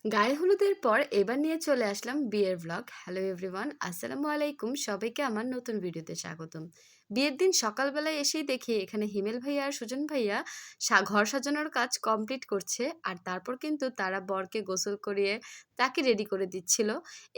গায়ে হলুদের পর এবার নিয়ে চলে আসলাম বিয়ের ব্লগ। হ্যালো এভরিওয়ান, আসসালামু আলাইকুম। সবাইকে আমার নতুন ভিডিওতে স্বাগতম। বিয়ের দিন সকালবেলায় এসেই দেখি এখানে হিমেল ভাইয়া আর সুজন ভাইয়া ঘর সাজানোর কাজ কমপ্লিট করছে। আর তারপর কিন্তু তারা বরকে গোসল করিয়ে তাকে রেডি করে দিচ্ছিল।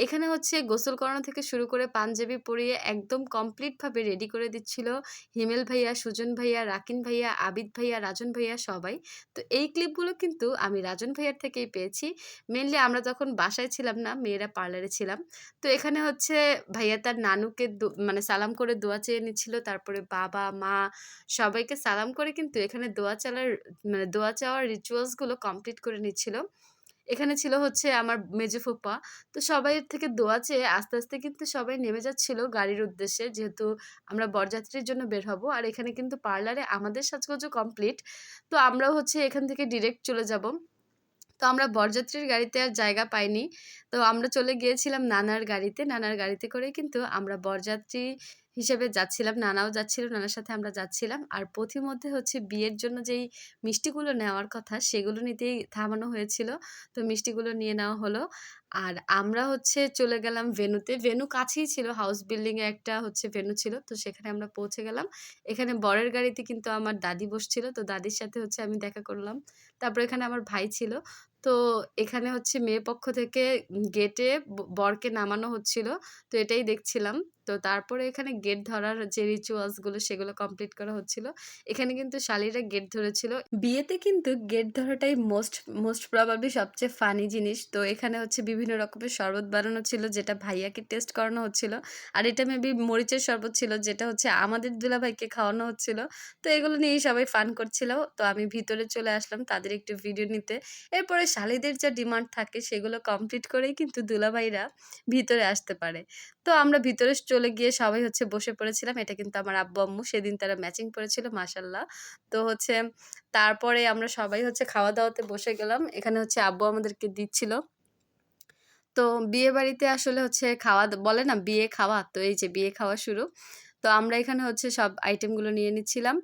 এখানে হচ্ছে গোসল করানো থেকে শুরু করে পাঞ্জাবি পরিয়ে একদম কমপ্লিটভাবে রেডি করে দিচ্ছিল হিমেল ভাইয়া, সুজন ভাইয়া, রাকিন ভাইয়া, আবিদ ভাইয়া, রাজন ভাইয়া সবাই। তো এই ক্লিপগুলো কিন্তু আমি রাজন ভাইয়ার থেকেই পেয়েছি। মেইনলি আমরা তখন বাসায় ছিলাম না, মেয়েরা পার্লারে ছিলাম। তো এখানে হচ্ছে ভাইয়া তার নানুকে মানে সালাম করে দোয়া চেয়ে নিচ্ছিল। তারপরে বাবা, মা সবাইকে সালাম করে কিন্তু এখানে মানে দোয়া চাওয়ার রিচুয়ালস গুলো কমপ্লিট করে নিচ্ছিল। এখানে ছিল হচ্ছে আমার মেজো ফুপা। তো সবাইয়ের থেকে দোয়া চেয়ে আস্তে, আস্তে কিন্তু সবাই নেমে যাচ্ছিল গাড়ির উদ্দেশ্যে। যেহেতু আমরা বরযাত্রীর জন্য বের হব। আর এখানে কিন্তু পার্লারে আমাদের সাজগোজও কমপ্লিট। তো আমরাও হচ্ছে এখান থেকে ডিরেক্ট চলে যাব। তো আমরা বরযাত্রীর গাড়িতে আর জায়গা পাইনি। তো আমরা চলে গিয়েছিলাম নানার গাড়িতে। নানার গাড়িতে করেই কিন্তু আমরা বরযাত্রী হিসেবে যাচ্ছিলাম। নানাও যাচ্ছিল, নানার সাথে আমরা যাচ্ছিলাম। আর পথিমধ্যে হচ্ছে বিয়ের জন্য যেই মিষ্টিগুলো নেওয়ার কথা সেগুলো নিতেই থামানো হয়েছিল। তো মিষ্টিগুলো নিয়ে নেওয়া হলো। আর আমরা হচ্ছে চলে গেলাম ভেন্যুতে। ভেন্যু কাছেই ছিল, হাউস বিল্ডিং এ একটা হচ্ছে ভেন্যু ছিল। তো সেখানে আমরা পৌঁছে গেলাম। এখানে বরের গাড়িতে কিন্তু আমার দাদি বসছিল। তো দাদির সাথে হচ্ছে আমি দেখা করলাম। তারপর এখানে আমার ভাই ছিল। তো এখানে হচ্ছে মেয়ে পক্ষ থেকে গেটে বরকে নামানো হচ্ছিল। তো এটাই দেখছিলাম। তো তারপরে এখানে গেট ধরার যে রিচুয়ালস গুলো সেগুলো কমপ্লিট করা হচ্ছিল। এখানে কিন্তু শালিরা গেট ধরেছিল। বিয়েতে কিন্তু গেট ধরাটাই মোস্ট প্রবাবলি সবচেয়ে ফানি জিনিস। তো এখানে হচ্ছে বিভিন্ন রকমের শরবত বানানো ছিল যেটা ভাইয়াকে টেস্ট করানো হচ্ছিল। আর এটা মেবি মরিচের শরবত ছিল যেটা হচ্ছে আমাদের দুলাভাইকে খাওয়ানো হচ্ছিল। তো এগুলো নিয়েই সবাই ফান করছিল। তো আমি ভিতরে চলে আসলাম তাদের একটু ভিডিও নিতে। এরপরে শালিদের যা ডিমান্ড থাকে সেগুলো কমপ্লিট করেই কিন্তু দুলাভাইরা ভিতরে আসতে পারে। তো আমরা ভিতরে চলে গিয়ে সবাই হচ্ছে বসে পড়েছিলাম। এটা কিন্তু আমার আব্বু-আম্মু সেদিন তারা ম্যাচিং পড়েছিল মাশাআল্লাহ। তো হচ্ছে তারপরে আমরা সবাই হচ্ছে খাওয়া-দাওয়াতে বসে গেলাম। এখানে হচ্ছে আব্বু আমাদেরকে দিচ্ছিল। তো বিয়েবাড়িতে আসলে হচ্ছে বলে না বিয়ে খাওয়া, তো এই যে বিয়ে খাওয়া শুরু। তো আমরা এখানে হচ্ছে সব আইটেমগুলো নিয়ে নিচ্ছিলাম।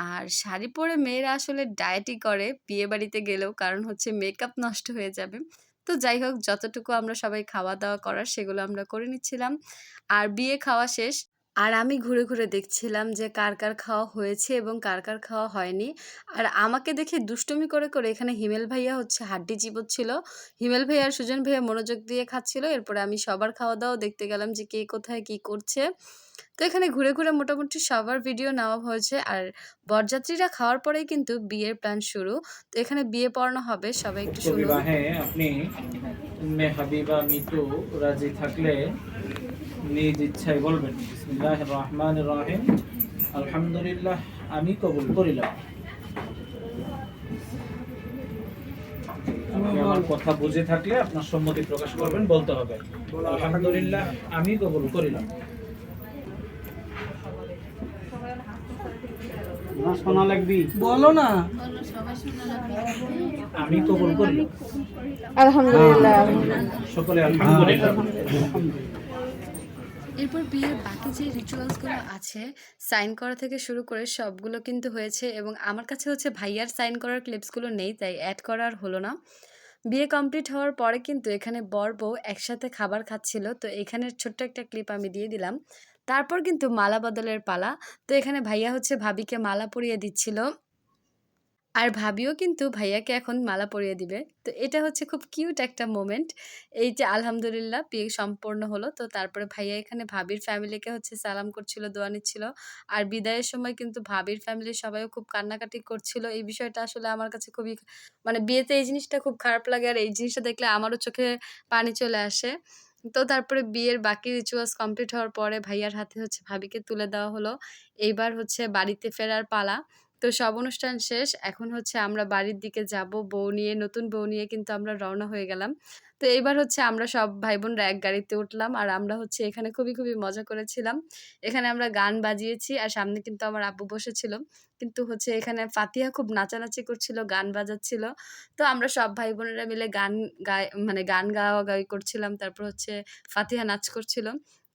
আর শাড়ি পরে মেয়েরা আসলে ডায়েটই করে বিয়েবাড়িতে গেলেও, কারণ হচ্ছে মেকআপ নষ্ট হয়ে যাবে। তো যাই হোক যতটুকু আমরা সবাই খাওয়া-দাওয়া করার সেগুলো আমরা করে নিচ্ছিলাম। আর বিয়ে খাওয়া শেষ। আর আমি ঘুরে, ঘুরে দেখছিলাম যে কার খাওয়া হয়েছে এবং কার খাওয়া হয়নি। আর আমাকে দেখে দুষ্টুমি করে, করে এখানে হিমেল ভাইয়া হচ্ছে হাড্ডি চিবোচ্ছিল। হিমেল ভাইয়া আর সুজন ভাইয়া মনোযোগ দিয়ে খাচ্ছিল। এরপরে আমি সবার খাওয়া-দাওয়া দেখতে গেলাম যে কে কোথায় কি করছে। তো এখানে ঘুরে, ঘুরে মোটামুটি সবার ভিডিও নেওয়া হয়েছে। আর বরযাত্রীরা খাওয়ার পরেই কিন্তু বিয়ের প্ল্যান শুরু। তো এখানে বিয়ে পড়ানো হবে। সবাই একটু উক্ত শুনুন। বিবাহে আপনি উম্মে হাবিবা মিতু রাজি থাকলে নিজ ইচ্ছায় বলবেন বিসমিল্লাহির রহমানির রহিম আলহামদুলিল্লাহ আমি কবুল করিলাম। আপনি আমার কথা বুঝে থাকলে আপনার সম্মতি প্রকাশ করবেন, বলতে হবে আলহামদুলিল্লাহ আমি কবুল করিলাম। না শোনা লাগবি, বলো না। আমি কবুল করিলাম। আলহামদুলিল্লাহ। সকলে আলহামদুলিল্লাহ। এরপর বিয়ের বাকি যে রিচুয়ালসগুলো আছে, সাইন করা থেকে শুরু করে সবগুলো কিন্তু হয়েছে এবং আমার কাছে হচ্ছে ভাইয়ার সাইন করার ক্লিপসগুলো নেই, তাই অ্যাড করা আর হলো না। বিয়ে কমপ্লিট হওয়ার পরে কিন্তু এখানে বর-বউ একসাথে খাবার খাচ্ছিল। তো এখানের ছোট্ট একটা ক্লিপ আমি দিয়ে দিলাম। তারপর কিন্তু মালা বদলের পালা। তো এখানে ভাইয়া হচ্ছে ভাবিকে মালা পরিয়ে দিচ্ছিল। আর ভাবিও কিন্তু ভাইয়াকে এখন মালা পরিয়ে দিবে। তো এটা হচ্ছে খুব কিউট একটা মোমেন্ট। এই যে আলহামদুলিল্লাহ বিয়ে সম্পন্ন হলো। তো তারপরে ভাইয়া এখানে ভাবির ফ্যামিলিকে হচ্ছে সালাম করছিল, দোয়া নিচ্ছিল। আর বিদায়ের সময় কিন্তু ভাবির ফ্যামিলির সবাইও খুব কান্নাকাটি করছিল। এই বিষয়টা আসলে আমার কাছে খুবই মানে বিয়েতে এই জিনিসটা খুব খারাপ লাগে। আর এই জিনিসটা দেখলে আমারও চোখে পানি চলে আসে। তো তারপরে বিয়ের বাকি রিচুয়ালস কমপ্লিট হওয়ার পরে ভাইয়ার হাতে হচ্ছে ভাবিকে তুলে দেওয়া হলো। এইবার হচ্ছে বাড়িতে ফেরার পালা। তো সব অনুষ্ঠান শেষ। এখন হচ্ছে আমরা বাড়ির দিকে যাবো। বউ নিয়ে, নতুন বউ নিয়ে কিন্তু আমরা রওনা হয়ে গেলাম। তো এইবার হচ্ছে আমরা সব ভাই-বোনরা এক গাড়িতে উঠলাম। আর আমরা হচ্ছে এখানে খুবই, খুবই মজা করেছিলাম। এখানে আমরা গান বাজিয়েছি আর সামনে কিন্তু আমার আব্বু বসেছিল। কিন্তু হচ্ছে এখানে ফাতিহা খুব নাচানাচি করছিল, গান বাজাচ্ছিল। তো আমরা সব ভাই-বোনেরা মিলে মানে গান গাওয়া-গাওয়ি করছিলাম। তারপর হচ্ছে ফাতিহা নাচ করছিল।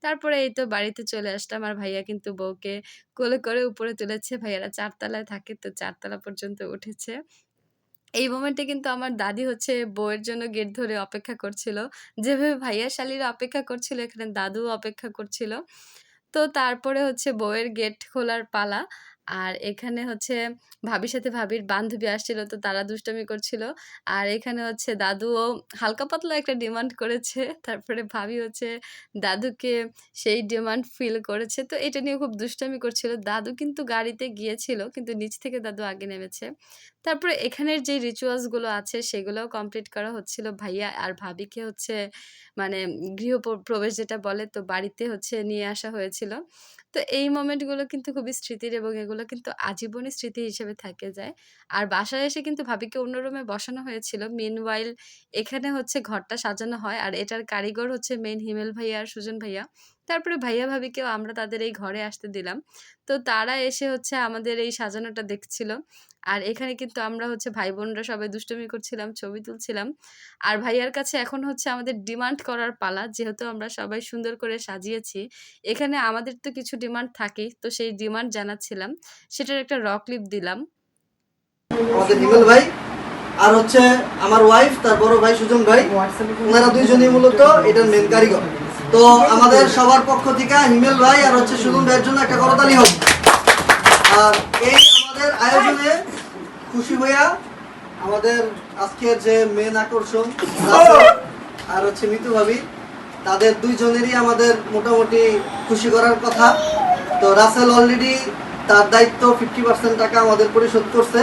তারপরে এই তো বাড়িতে চলে আসলাম। আর ভাইয়া কিন্তু বউকে কোলে করে উপরে তুলেছে। ভাইয়ারা ৪ তলায় থাকে, তো ৪ তলা পর্যন্ত উঠেছে। এই মোমেন্টে কিন্তু আমার দাদি হচ্ছে বউয়ের জন্য গেট ধরে অপেক্ষা করছিল। যেভাবে ভাইয়া শালীরা অপেক্ষা করছিল, এখানে দাদুও অপেক্ষা করছিল। তো তারপরে হচ্ছে বউয়ের গেট খোলার পালা। আর এখানে হচ্ছে ভাবির সাথে ভাবির বান্ধবী আসছিল, তো তারা দুষ্টামি করছিল। আর এখানে হচ্ছে দাদুও হালকা পাতলা একটা ডিমান্ড করেছে। তারপরে ভাবি হচ্ছে দাদুকে সেই ডিমান্ড ফিল করেছে। তো এটা নিয়ে খুব দুষ্টামি করছিল। দাদু কিন্তু গাড়িতে গিয়েছিল, কিন্তু নিচ থেকে দাদু আগে নেমেছে। তারপরে এখানের যে রিচুয়ালস গুলো আছে সেগুলোও কমপ্লিট করা হচ্ছিল। ভাইয়া আর ভাবিকে হচ্ছে মানে প্রবেশ যেটা বলে, তো বাড়িতে হচ্ছে নিয়ে আসা হয়েছিল। তো এই মোমেন্টগুলো কিন্তু খুবই স্মৃতির এবং এগুলো কিন্তু আজীবনই স্মৃতি হিসেবে থেকে যায়। আর বাসায় এসে কিন্তু ভাবিকে অন্য রুমে বসানো হয়েছিল। মিনওয়াইল এখানে হচ্ছে ঘরটা সাজানো হয়। আর এটার কারিগর হচ্ছে মেইন হিমেল ভাইয়া আর সুজন ভাইয়া। তারপরে ভাইয়া ভাবিকেও আমরা তাদের এই ঘরে আসতে দিলাম। তো তারা এসে হচ্ছে আমাদের এই সাজানোটা দেখছিল। আর এখানে কিন্তু আমরা হচ্ছে ভাই-বোনরা সবাই দুষ্টুমি করছিলাম, ছবি তুলছিলাম। আর ভাইয়ার কাছে এখন হচ্ছে আমাদের ডিমান্ড করার পালা। যেহেতু আমরা সবাই সুন্দর করে সাজিয়েছি, এখানে আমাদের তো কিছু ডিমান্ড থাকেই। তো সেই ডিমান্ড জানাচ্ছিলাম। সেটার একটা র ক্লিপ দিলাম। আমাদের হিমেল ভাই আর হচ্ছে আমার ওয়াইফ, তার বড় ভাই সুজন ভাই, ওনারা দুইজনই মূলত এটার মেন কারিগর। তো আমাদের সবার পক্ষ থেকে হিমেল ভাই আর হচ্ছে সুজন ভাইয়ের জন্য একটা করতালি হোক। আর এই আমাদের আয়োজনে খুশি হইয়া আমাদের আজকের যে মেন আকর্ষণ রাসেল আর হচ্ছে মিতু ভাবি, তাদের দুইজনেরই আমাদের মোটামুটি খুশি করার কথা। তো রাসেল অলরেডি তার দায়িত্ব 50% টাকা আমাদের পরিশোধ করছে।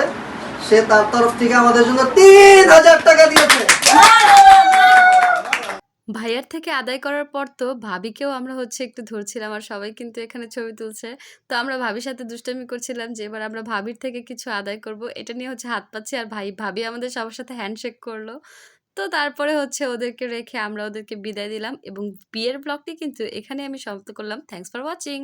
সে তার তরফ থেকে আমাদের জন্য 3000 টাকা দিয়েছে। ভাইয়ার থেকে আদায় করার পর তো ভাবিকেও আমরা হচ্ছে একটু ধরছিলাম। আর সবাই কিন্তু এখানে ছবি তুলছে। তো আমরা ভাবির সাথে দুষ্টামি করছিলাম যে এবার আমরা ভাবির থেকে কিছু আদায় করব। এটা নিয়ে হচ্ছে হাত পাচ্ছি আর ভাবি আমাদের সবার সাথে হ্যান্ডশেক করলো। তো তারপরে হচ্ছে ওদেরকে রেখে আমরা ওদেরকে বিদায় দিলাম এবং বিয়ের ব্লগটি কিন্তু এখানে আমি সমাপ্ত করলাম। Thanks for watching.